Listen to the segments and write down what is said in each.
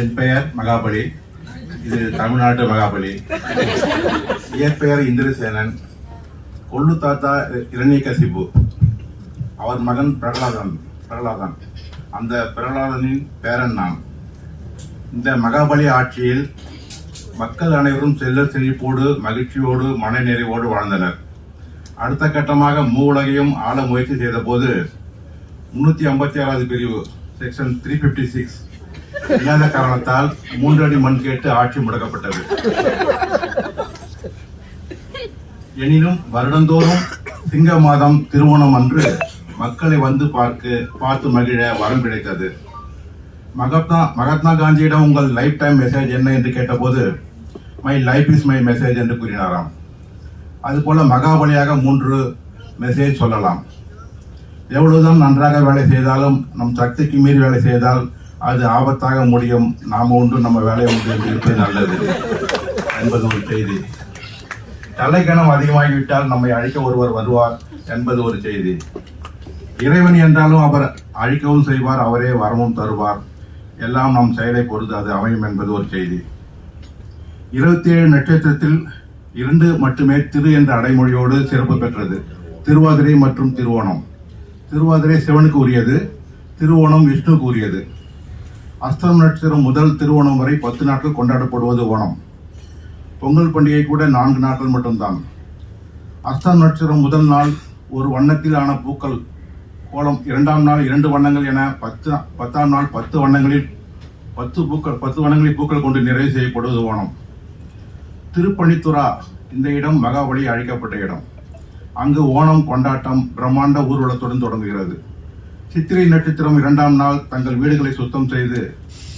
என் பெயர் மகாபலி. இது தமிழ்நாட்டு மகாபலி. இயற்பெயர் இந்திரசேனன். கொள்ளு தாத்தா இரண்யகசிபு. அவர் மகன் பிரகலாதன். அந்த பிரகலாதனின் பேரன் நான். இந்த மகாபலி ஆட்சியில் மக்கள் அனைவரும் செல்ல செழிப்போடு மகிழ்ச்சியோடு மன நிறைவோடு வாழ்ந்தனர். அடுத்த கட்டமாக மூவுலகையும் ஆள முயற்சி செய்த போது 356வது பிரிவு செக்ஷன் 356 இல்லாத காரணத்தால் 3 அடி மண் கேட்டு ஆட்சி முடக்கப்பட்டது. எனினும் வருடந்தோறும் சிங்க மாதம் திருவோணம் அன்று மக்களை வந்து பார்த்து மகிழ வரம் கிடைத்தது. மகாத்மா காந்தியிடம் உங்கள் லைஃப் டைம் மெசேஜ் என்ன என்று கேட்டபோது my life is my message என்று கூறினாராம். அதுபோல மகாபலியாக 3 மெசேஜ் சொல்லலாம். எவ்வளவுதான் நன்றாக வேலை செய்தாலும் நம் சக்திக்கு மீறி வேலை செய்தால் அது ஆபத்தாக முடியும். நாம உண்டு நம்ம வேலை உண்டு என்று இருப்பது நல்லது என்பது ஒரு செய்தி. தலைக்கணம் அதிகமாகிவிட்டால் நம்மை அழிக்க ஒருவர் வருவார் என்பது ஒரு செய்தி. இறைவன் என்றாலும் அவர் அழிக்கவும் செய்வார், அவரே வரமும் தருவார். எல்லாம் நம் செயலை பொறுத்து அது அமையும் என்பது ஒரு செய்தி. 27 நட்சத்திரத்தில் 2 மட்டுமே திரு என்ற அடைமொழியோடு சிறப்பு பெற்றது. திருவாதிரை மற்றும் திருவோணம். திருவாதிரை சிவனுக்கு உரியது, திருவோணம் விஷ்ணுக்கு உரியது. அஸ்தம் நட்சத்திரம் முதல் திருவோணம் வரை 10 நாட்கள் கொண்டாடப்படுவது ஓணம். பொங்கல் பண்டிகை கூட 4 நாட்கள் மட்டும்தான். அஸ்தம் நட்சத்திரம் முதல் நாள் ஒரு வண்ணத்தில் ஆன பூக்கள் கோலம், 2ஆம் நாள் 2 வண்ணங்கள் என 10ஆம் நாள் 10 வண்ணங்களில் 10 வண்ணங்களில் பூக்கள் கொண்டு நிறைவு செய்யப்படுவது ஓணம். திருப்பணித்துறா இந்த இடம் மகாபலி அழிக்கப்பட்ட இடம். அங்கு ஓணம் கொண்டாட்டம் பிரம்மாண்ட ஊர்வலத்துடன் தொடங்குகிறது. சித்திரை நட்சத்திரம் 2ஆம் நாள் தங்கள் வீடுகளை சுத்தம் செய்து,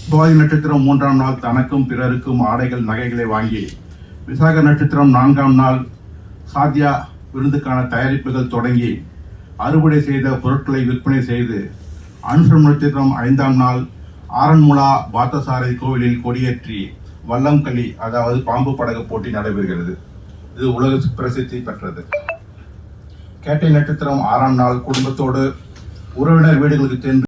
சுவாதி நட்சத்திரம் 3ஆம் நாள் தனக்கும் பிறருக்கும் ஆடைகள் நகைகளை வாங்கி, விசாக நட்சத்திரம் 4ஆம் நாள் சாத்தியா விருந்துக்கான தயாரிப்புகள் தொடங்கி அறுவடை செய்த பொருட்களை விற்பனை செய்து, அனுஷம் நட்சத்திரம் 5ஆம் நாள் ஆரன்முளா பார்த்தசாரதி கோவிலில் கொடியேற்றி வல்லம் களி, அதாவது பாம்பு படகு போட்டி நடைபெறுகிறது. இது உலக பிரசித்தி பெற்றது. கேட்டை நட்சத்திரம் 6ஆம் நாள் குடும்பத்தோடு உறவினர் வீடுகளுக்கு சென்று